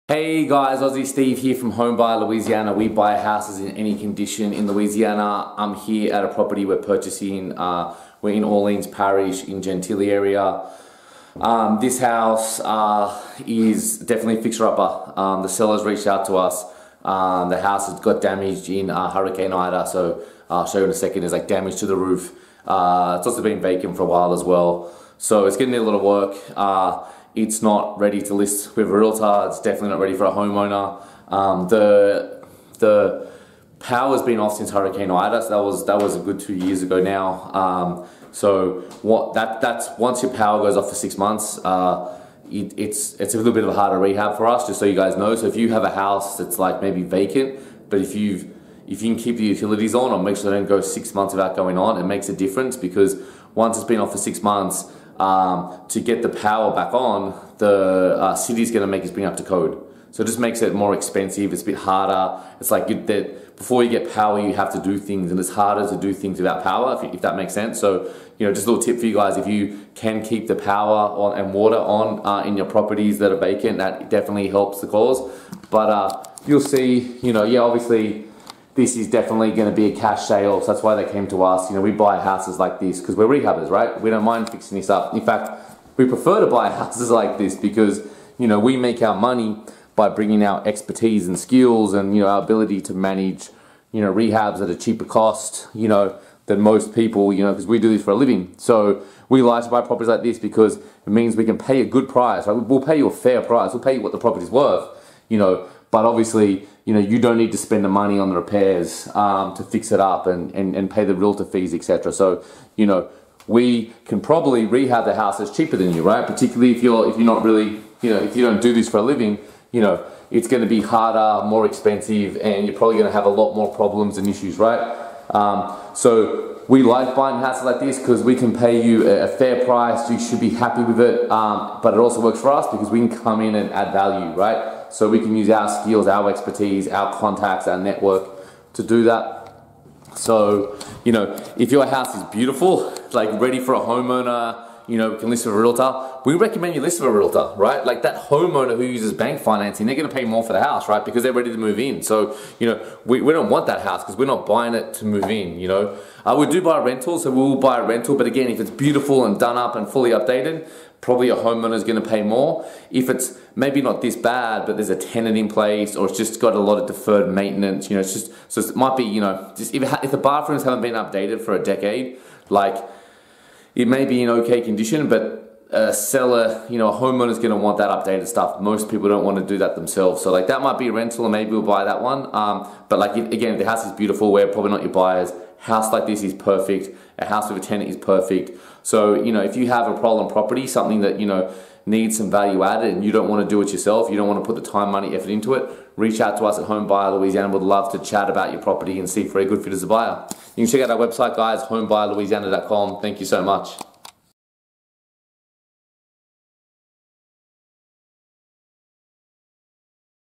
Hey guys, Aussie Steve here from Home Buyer Louisiana. We buy houses in any condition in Louisiana. I'm here at a property we're purchasing. We're in Orleans Parish in Gentilly area. This house is definitely a fixer-upper. The sellers reached out to us. The house has got damaged in Hurricane Ida, so I'll show you in a second. There's like damage to the roof. It's also been vacant for a while as well. So it's going to need a lot of work. It's not ready to list with a realtor. It's definitely not ready for a homeowner. The power's been off since Hurricane Ida, so that was a good 2 years ago now. That's once your power goes off for 6 months, it's a little bit of a harder rehab for us, just so you guys know. So if you have a house that's like maybe vacant, but if you can keep the utilities on or make sure they don't go 6 months without going on, it makes a difference, because once it's been off for 6 months, to get the power back on, the city's going to make us bring up to code. So it just makes it more expensive. It's a bit harder. It's like before you get power, you have to do things, and it's harder to do things without power, if that makes sense. So, just a little tip for you guys: if you can keep the power on and water on in your properties that are vacant, that definitely helps the cause. But you'll see, obviously, this is definitely going to be a cash sale, so that's why they came to us. We buy houses like this because we're rehabbers, right? We don't mind fixing this up. In fact, we prefer to buy houses like this because, we make our money by bringing our expertise and skills and, our ability to manage, rehabs at a cheaper cost, than most people, because we do this for a living. So we like to buy properties like this because it means we can pay a good price, right? We'll pay you a fair price. We'll pay you what the property's worth, but obviously, you don't need to spend the money on the repairs to fix it up and pay the realtor fees, etc. So, we can probably rehab the house that's cheaper than you, right? Particularly if you're not really, if you don't do this for a living, it's going to be harder, more expensive, and you're probably going to have a lot more problems and issues, right? So we like buying houses like this because we can pay you a fair price. You should be happy with it, but it also works for us because we can come in and add value, right? So we can use our skills, our expertise, our contacts, our network to do that. So, if your house is beautiful, like ready for a homeowner, we can list with a realtor. We recommend you list with a realtor, right? Like that homeowner who uses bank financing, they're going to pay more for the house, right? Because they're ready to move in. So, we don't want that house because we're not buying it to move in, We do buy a rental, so we'll buy a rental. But again, if it's beautiful and done up and fully updated, probably a homeowner is going to pay more. If it's maybe not this bad, but there's a tenant in place, or it's just got a lot of deferred maintenance, it's just, so it might be, just if the bathrooms haven't been updated for a decade, like it may be in okay condition, but a seller, a homeowner's going to want that updated stuff. Most people don't want to do that themselves. So like that might be a rental, and maybe we'll buy that one. But like, again, if the house is beautiful, we're probably not your buyers. House like this is perfect. A house with a tenant is perfect. So, if you have a problem property, something that, needs some value added, and you don't want to do it yourself, you don't want to put the time, money, effort into it, reach out to us at Home Buyer Louisiana. We'd love to chat about your property and see if we're a good fit as a buyer. You can check out our website, guys, homebuyerlouisiana.com. Thank you so much.